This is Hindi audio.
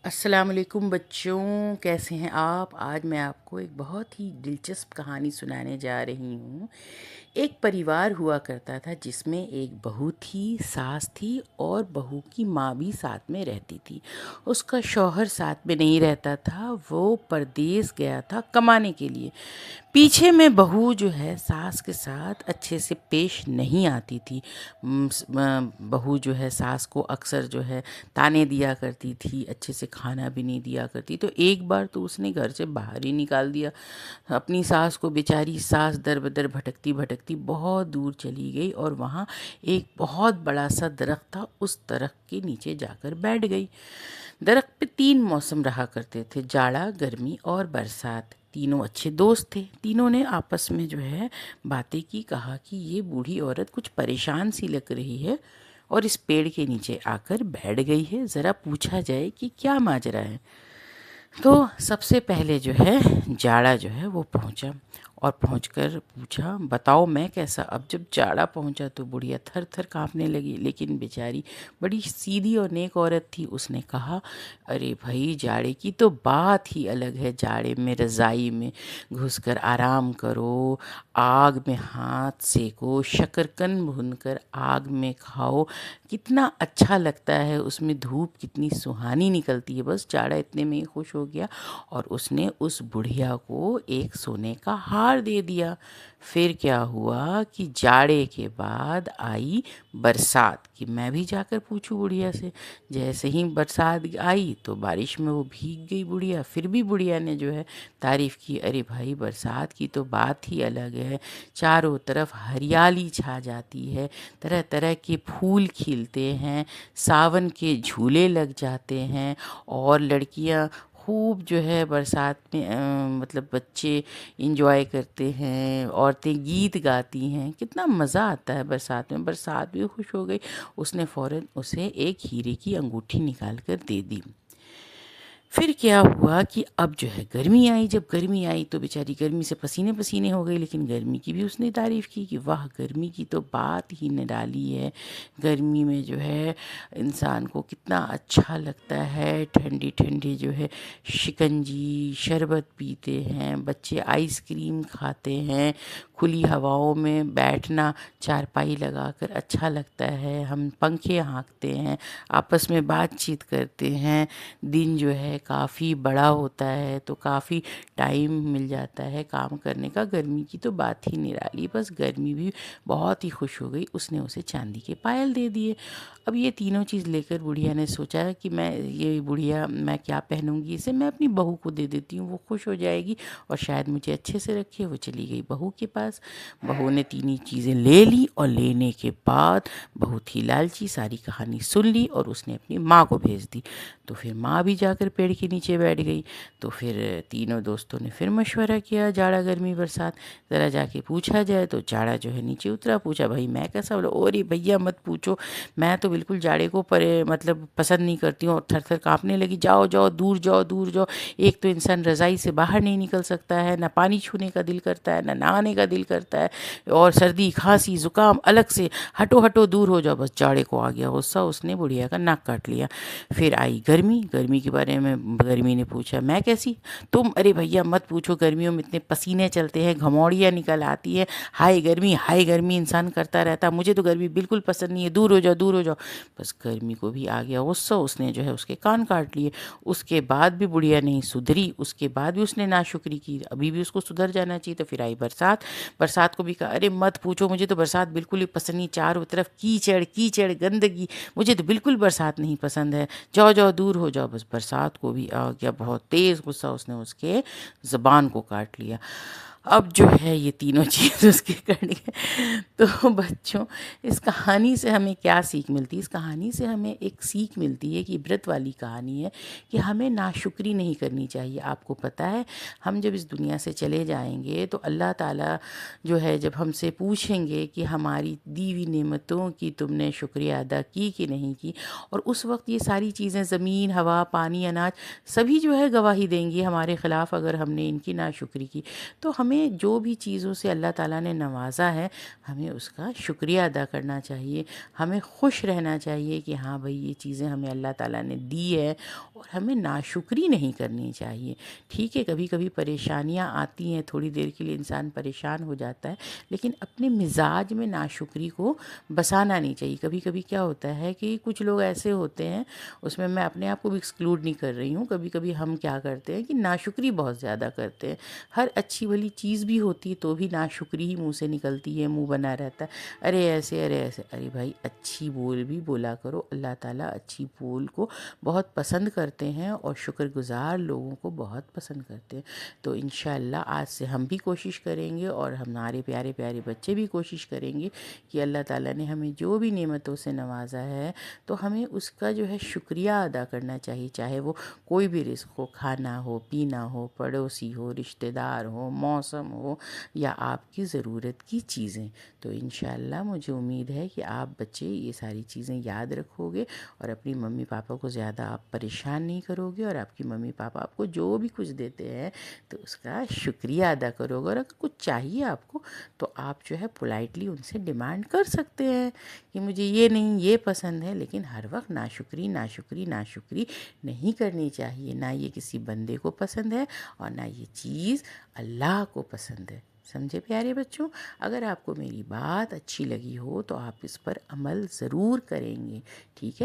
अस्सलाम वालेकुम बच्चों, कैसे हैं आप। आज मैं आपको एक बहुत ही दिलचस्प कहानी सुनाने जा रही हूँ। एक परिवार हुआ करता था जिसमें एक बहू थी, सास थी और बहू की माँ भी साथ में रहती थी। उसका शौहर साथ में नहीं रहता था, वो परदेस गया था कमाने के लिए। पीछे में बहू जो है सास के साथ अच्छे से पेश नहीं आती थी। बहू जो है सास को अक्सर जो है ताने दिया करती थी, अच्छे से खाना भी नहीं दिया करती। तो एक बार तो उसने घर से बाहर ही निकाल दिया अपनी सास को। बेचारी सास दर बदर भटकती भटकती बहुत दूर चली गई और वहाँ एक बहुत बड़ा सा दरख्त था, उस दरख्त के नीचे जाकर बैठ गई। दरख्त पे 3 मौसम रहा करते थे, जाड़ा, गर्मी और बरसात। तीनों अच्छे दोस्त थे। तीनों ने आपस में जो है बातें की, कहा कि ये बूढ़ी औरत कुछ परेशान सी लग रही है और इस पेड़ के नीचे आकर बैठ गई है, ज़रा पूछा जाए कि क्या माजरा है। तो सबसे पहले जो है जाड़ा जो है वो पहुंचा और पहुंचकर पूछा, बताओ मैं कैसा। अब जब जाड़ा पहुंचा तो बुढ़िया थर थर कांपने लगी, लेकिन बेचारी बड़ी सीधी और नेक औरत थी। उसने कहा, अरे भाई जाड़े की तो बात ही अलग है। जाड़े में रज़ाई में घुसकर आराम करो, आग में हाथ सेको, शकरकंद भूनकर आग में खाओ, कितना अच्छा लगता है। उसमें धूप कितनी सुहानी निकलती है। बस जाड़ा इतने में ही खुश हो गया और उसने उस बुढ़िया को एक सोने का हार दे दिया। फिर क्या हुआ कि जाड़े के बाद आई बरसात, कि मैं भी जाकर पूछूं बुढ़िया से। जैसे ही बरसात आई तो बारिश में वो भीग गई बुढ़िया। फिर भी बुढ़िया ने जो है तारीफ़ की, अरे भाई बरसात की तो बात ही अलग है। चारों तरफ हरियाली छा जाती है, तरह तरह के फूल खिलते हैं, सावन के झूले लग जाते हैं और लड़कियां खूब जो है बरसात में मतलब बच्चे इंजॉय करते हैं, औरतें गीत गाती हैं, कितना मज़ा आता है बरसात में। बरसात भी खुश हो गई। उसने फ़ौरन उसे एक हीरे की अंगूठी निकाल कर दे दी। फिर क्या हुआ कि अब जो है गर्मी आई। जब गर्मी आई तो बेचारी गर्मी से पसीने पसीने हो गई, लेकिन गर्मी की भी उसने तारीफ़ की कि वाह गर्मी की तो बात ही निराली है। गर्मी में जो है इंसान को कितना अच्छा लगता है। ठंडी ठंडी जो है शिकंजी शरबत पीते हैं, बच्चे आइसक्रीम खाते हैं, खुली हवाओं में बैठना चारपाई लगाकर अच्छा लगता है। हम पंखे हाँकते हैं, आपस में बातचीत करते हैं। दिन जो है काफ़ी बड़ा होता है तो काफ़ी टाइम मिल जाता है काम करने का। गर्मी की तो बात ही निराली। बस गर्मी भी बहुत ही खुश हो गई, उसने उसे चांदी के पायल दे दिए। अब ये तीनों चीज़ लेकर बुढ़िया ने सोचा कि मैं क्या पहनूंगी इसे, मैं अपनी बहू को दे देती हूँ, वो खुश हो जाएगी और शायद मुझे अच्छे से रखे। वो चली गई बहू के पास। बहू ने तीनों चीज़ें ले ली और लेने के बाद बहुत ही लालची सारी कहानी सुन ली और उसने अपनी माँ को भेज दी। तो फिर माँ भी जाकर पेड़ के नीचे बैठ गई। तो फिर तीनों दोस्तों ने फिर मशवरा किया, जाड़ा गर्मी बरसात ज़रा जाके पूछा जाए। तो जाड़ा जो है नीचे उतरा, पूछा भाई मैं कैसा। बोला, अरे भैया मत पूछो, मैं तो बिल्कुल जाड़े को मतलब पसंद नहीं करती हूँ और थर थर काँपने लगी। जाओ जाओ दूर जाओ दूर जाओ। एक तो इंसान रज़ाई से बाहर नहीं निकल सकता है, ना पानी छूने का दिल करता है, ना नहाने का दिल करता है, और सर्दी खांसी ज़ुकाम अलग से। हटो हटो दूर हो जाओ। बस जाड़े को आ गया गुस्सा, उसने बुढ़िया का नाक काट लिया। फिर आई गर्मी। गर्मी के बारे में गर्मी ने पूछा, मैं कैसी तुम। अरे भैया मत पूछो, गर्मियों में इतने पसीने चलते हैं, घमौड़ियाँ निकल आती है, हाय गर्मी इंसान करता रहता। मुझे तो गर्मी बिल्कुल पसंद नहीं है, दूर हो जाओ दूर हो जाओ। बस गर्मी को भी आ गया गुस्सा, उसने जो है उसके कान काट लिए। उसके बाद भी बुढ़िया नहीं सुधरी, उसके बाद भी उसने नाशुक्री की। अभी भी उसको सुधर जाना चाहिए। तो फिर आई बरसात। बरसात को भी कहा, अरे मत पूछो, मुझे तो बरसात बिल्कुल ही पसंद नहीं, चारों तरफ कीचड़ कीचड़ गंदगी, मुझे तो बिल्कुल बरसात नहीं पसंद है, जाओ जाओ दूर हो जाओ। बस बरसात को भी आ गया बहुत तेज़ गुस्सा, उसने उसके ज़बान को काट लिया। अब जो है ये तीनों चीज़ उसके कट गए। तो बच्चों, इस कहानी से हमें क्या सीख मिलती है। इस कहानी से हमें एक सीख मिलती है कि इबरत वाली कहानी है कि हमें नाशुक्री नहीं करनी चाहिए। आपको पता है हम जब इस दुनिया से चले जाएंगे तो अल्लाह ताला जो है जब हमसे पूछेंगे कि हमारी दी हुई नेमतों की तुमने शुक्रिया अदा की कि नहीं की, और उस वक्त ये सारी चीज़ें ज़मीन हवा पानी अनाज सभी जो है गवाही देंगी हमारे ख़िलाफ़ अगर हमने इनकी नाशुक्री की। तो हमें हमें जो भी चीज़ों से अल्लाह ताला ने नवाज़ा है, हमें उसका शुक्रिया अदा करना चाहिए। हमें खुश रहना चाहिए कि हाँ भाई, ये चीज़ें हमें अल्लाह ताला ने दी है, और हमें नाशुक्री नहीं करनी चाहिए। ठीक है, कभी कभी परेशानियाँ आती हैं, थोड़ी देर के लिए इंसान परेशान हो जाता है, लेकिन अपने मिजाज में नाशुक्री को बसाना नहीं चाहिए। कभी कभी क्या होता है कि कुछ लोग ऐसे होते हैं, उसमें मैं अपने आप को भी एक्सक्लूड नहीं कर रही हूँ, कभी कभी हम क्या करते हैं कि नाशुक्री बहुत ज़्यादा करते हैं। हर अच्छी भली चीज़ भी होती है तो भी नाशुक्री ही मुंह से निकलती है, मुंह बना रहता है, अरे ऐसे अरे ऐसे। अरे भाई, अच्छी बोल भी बोला करो। अल्लाह ताला अच्छी बोल को बहुत पसंद करते हैं और शुक्रगुजार लोगों को बहुत पसंद करते हैं। तो इंशाअल्लाह आज से हम भी कोशिश करेंगे, और हमारे प्यारे प्यारे बच्चे भी कोशिश करेंगे कि अल्लाह ताला ने हमें जो भी नेमतों से नवाजा है, तो हमें उसका जो है शुक्रिया अदा करना चाहिए। चाहे वो कोई भी रिस्क हो, खाना हो, पीना हो, पड़ोसी हो, रिश्तेदार हो, मौसम हो, या आपकी ज़रूरत की चीज़ें। तो इंशाअल्लाह मुझे उम्मीद है कि आप बच्चे ये सारी चीज़ें याद रखोगे, और अपनी मम्मी पापा को ज़्यादा आप परेशान नहीं करोगे, और आपकी मम्मी पापा आपको जो भी कुछ देते हैं तो उसका शुक्रिया अदा करोगे। और अगर कुछ चाहिए आपको, तो आप जो है पोलाइटली उनसे डिमांड कर सकते हैं कि मुझे ये नहीं, ये पसंद है। लेकिन हर वक्त नाशुक्री नाशुक्री नाशुक्री नहीं करनी चाहिए। ना ये किसी बंदे को पसंद है, और ना ये चीज़ अल्लाह को पसंद है। समझे प्यारे बच्चों? अगर आपको मेरी बात अच्छी लगी हो तो आप इस पर अमल ज़रूर करेंगे, ठीक है?